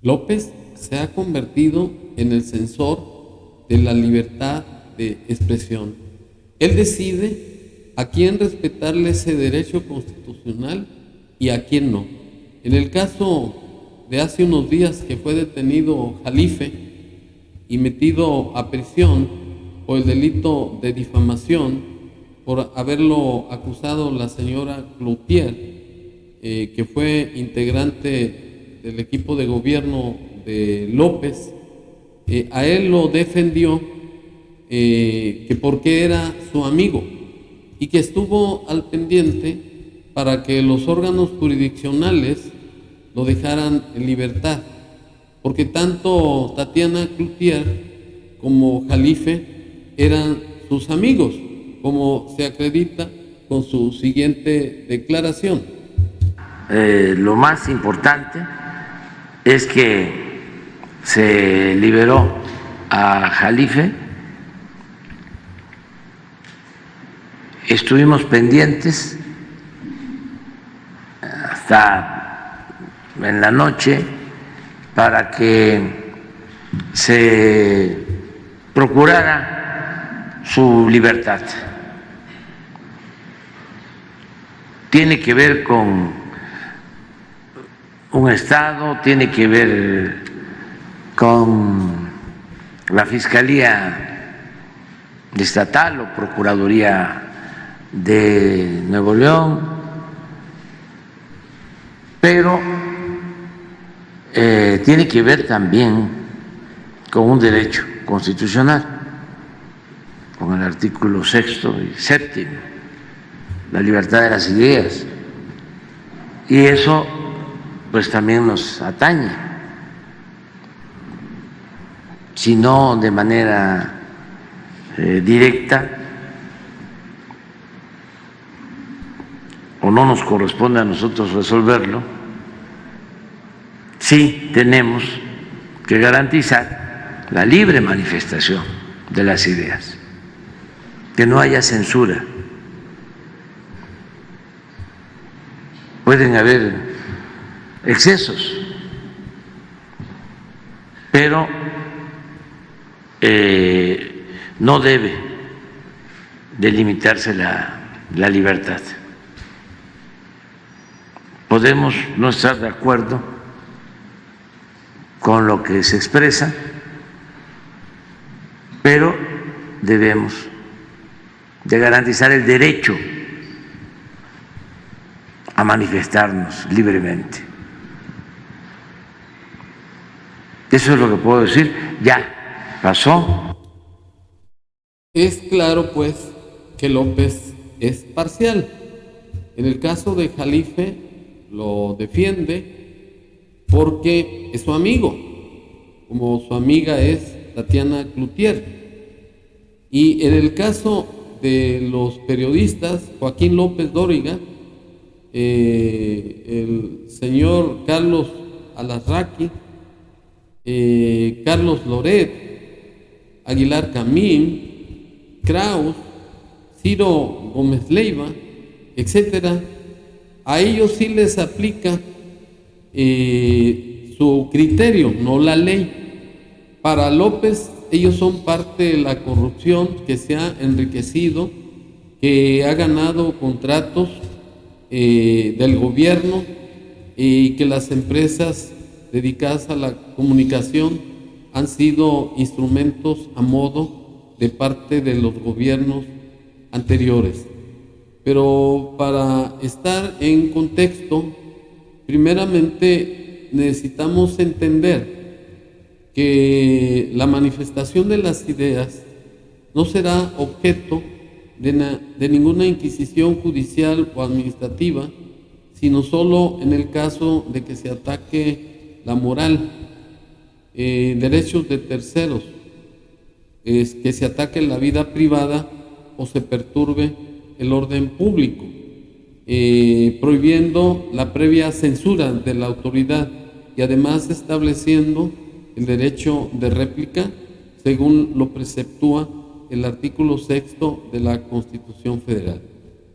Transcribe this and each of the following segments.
López se ha convertido en el censor de la libertad de expresión. Él decide a quién respetarle ese derecho constitucional y a quién no. En el caso de hace unos días que fue detenido Jalife y metido a prisión por el delito de difamación, por haberlo acusado la señora Cloutier, que fue integrante del equipo de gobierno de López, a él lo defendió que porque era su amigo y que estuvo al pendiente para que los órganos jurisdiccionales lo dejaran en libertad, porque tanto Tatiana Cloutier como Jalife eran sus amigos, como se acredita con su siguiente declaración. Lo más importante es que se liberó a Jalife. Estuvimos pendientes hasta en la noche para que se procurara su libertad. Tiene que ver con un Estado, tiene que ver con la Fiscalía Estatal o Procuraduría de Nuevo León, pero tiene que ver también con un derecho constitucional, con el artículo 6º y 7º, la libertad de las ideas, y eso pues también nos atañe, si no de manera directa, o no nos corresponde a nosotros resolverlo, sí tenemos que garantizar la libre manifestación de las ideas, que no haya censura. Pueden haber excesos, pero no debe delimitarse la libertad. Podemos no estar de acuerdo con lo que se expresa, pero debemos de garantizar el derecho a manifestarnos libremente. Eso es lo que puedo decir. Ya pasó. Es claro, pues, que López es parcial. En el caso de Jalife, lo defiende porque es su amigo, como su amiga es Tatiana Cloutier. Y en el caso de los periodistas, Joaquín López Dóriga, el señor Carlos Alarraqui, Carlos Loret, Aguilar Camín, Kraus, Ciro Gómez Leiva, etcétera, a ellos sí les aplica su criterio, no la ley. Para López, ellos son parte de la corrupción que se ha enriquecido, que ha ganado contratos del gobierno y que las empresas dedicadas a la comunicación han sido instrumentos a modo de parte de los gobiernos anteriores. Pero para estar en contexto, primeramente necesitamos entender que la manifestación de las ideas no será objeto de ninguna inquisición judicial o administrativa, sino solo en el caso de que se ataque la moral, derechos de terceros, que se ataque la vida privada o se perturbe el orden público, prohibiendo la previa censura de la autoridad y además estableciendo el derecho de réplica según lo preceptúa el artículo 6º de la Constitución Federal.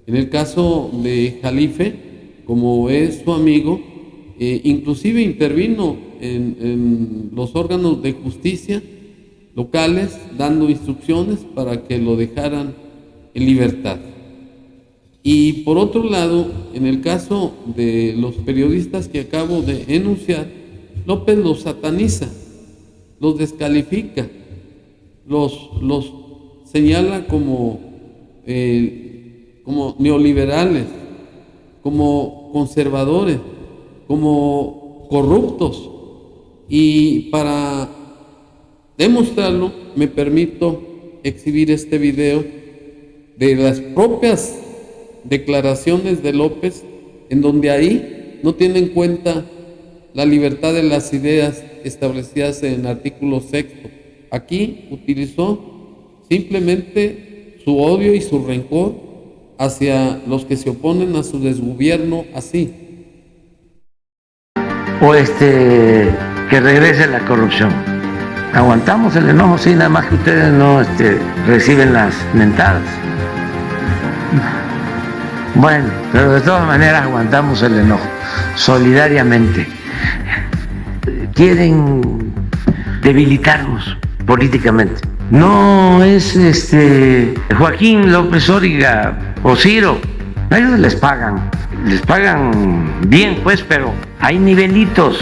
En el caso de Jalife, como es su amigo, inclusive intervino en los órganos de justicia locales dando instrucciones para que lo dejaran en libertad. Y por otro lado, en el caso de los periodistas que acabo de enunciar, López los sataniza, los descalifica, los señala como neoliberales, como conservadores, como corruptos. Y para demostrarlo, me permito exhibir este video de las propias declaraciones de López, en donde ahí no tiene en cuenta la libertad de las ideas establecidas en el artículo 6. Aquí utilizó simplemente su odio y su rencor hacia los que se oponen a su desgobierno así. O que regrese la corrupción. Aguantamos el enojo, sí, nada más que ustedes no reciben las mentadas. Bueno, pero de todas maneras aguantamos el enojo, solidariamente. Quieren debilitarnos políticamente. No es Joaquín López Dóriga o Ciro, a ellos les pagan bien pues, pero hay nivelitos.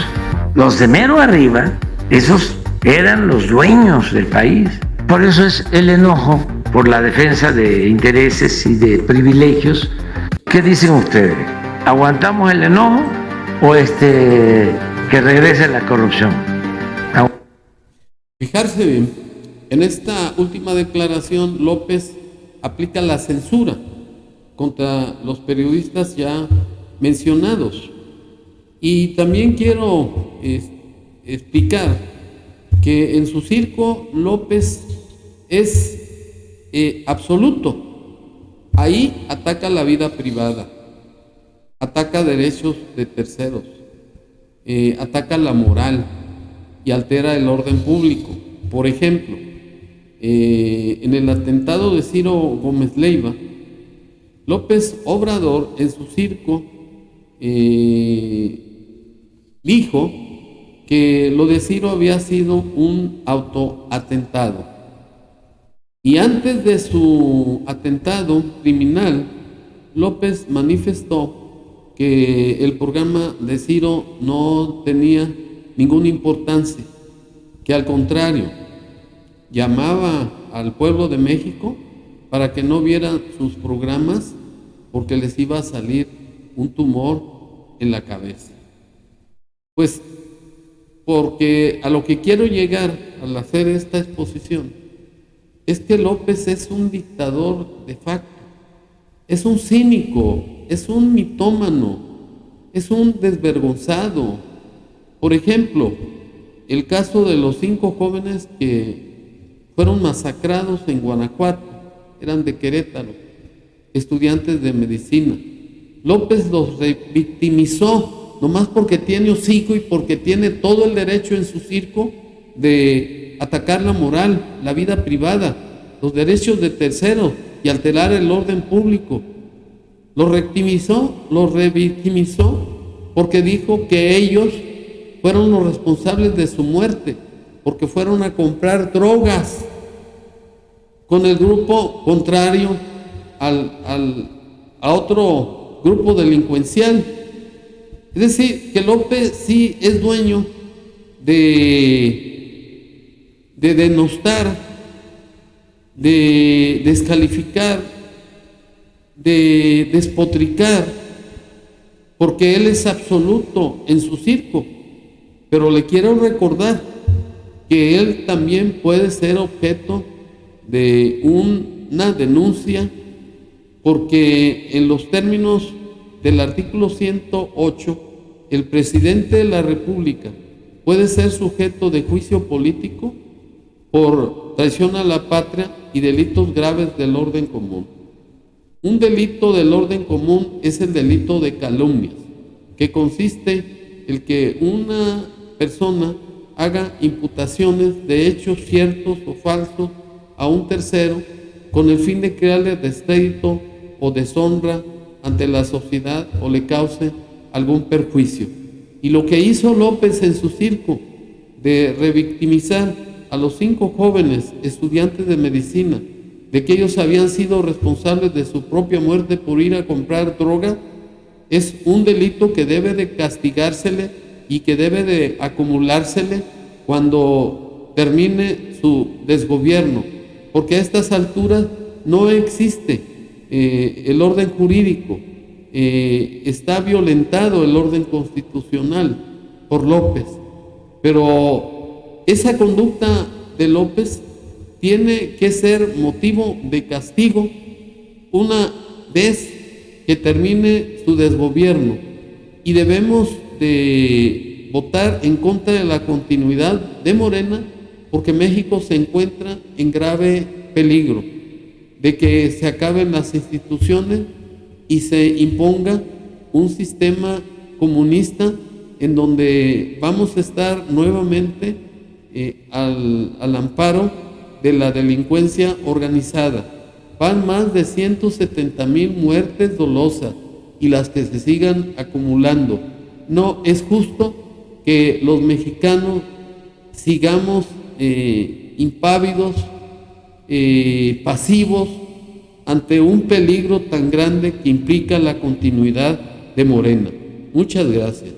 Los de mero arriba, esos eran los dueños del país. Por eso es el enojo por la defensa de intereses y de privilegios. ¿Qué dicen ustedes? ¿Aguantamos el enojo o que regrese la corrupción? Fijarse bien, en esta última declaración López aplica la censura contra los periodistas ya mencionados. Y también quiero explicar que en su circo López es absoluto. Ahí ataca la vida privada, ataca derechos de terceros, ataca la moral y altera el orden público. Por ejemplo, en el atentado de Ciro Gómez Leiva, López Obrador en su circo dijo que lo de Ciro había sido un autoatentado. Y antes de su atentado criminal, López manifestó que el programa de Ciro no tenía ninguna importancia, que al contrario, llamaba al pueblo de México para que no vieran sus programas porque les iba a salir un tumor en la cabeza. Pues porque a lo que quiero llegar al hacer esta exposición es que López es un dictador de facto, es un cínico, es un mitómano, es un desvergonzado. Por ejemplo, el caso de los 5 jóvenes que fueron masacrados en Guanajuato, eran de Querétaro, estudiantes de medicina. López los revictimizó, nomás porque tiene hocico y porque tiene todo el derecho en su circo de atacar la moral, la vida privada, los derechos de terceros y alterar el orden público. Los revictimizó porque dijo que ellos fueron los responsables de su muerte, porque fueron a comprar drogas con el grupo contrario a otro grupo delincuencial. Es decir, que López sí es dueño de denostar, de descalificar, de despotricar, porque él es absoluto en su circo. Pero le quiero recordar que él también puede ser objeto de una denuncia, porque en los términos del artículo 108, el presidente de la República puede ser sujeto de juicio político por traición a la patria y delitos graves del orden común. Un delito del orden común es el delito de calumnias, que consiste en que una persona haga imputaciones de hechos ciertos o falsos a un tercero con el fin de crearle descrédito o deshonra ante la sociedad o le cause algún perjuicio. Y lo que hizo López en su circo de revictimizar a los 5 jóvenes estudiantes de medicina, de que ellos habían sido responsables de su propia muerte por ir a comprar droga, es un delito que debe de castigársele y que debe de acumulársele cuando termine su desgobierno, porque a estas alturas no existe el orden jurídico, está violentado el orden constitucional por López, pero esa conducta de López tiene que ser motivo de castigo una vez que termine su desgobierno, y debemos de votar en contra de la continuidad de Morena, porque México se encuentra en grave peligro de que se acaben las instituciones y se imponga un sistema comunista en donde vamos a estar nuevamente al amparo de la delincuencia organizada. Van más de 170,000 muertes dolosas y las que se sigan acumulando. No es justo que los mexicanos sigamos impávidos, pasivos ante un peligro tan grande que implica la continuidad de Morena. Muchas gracias.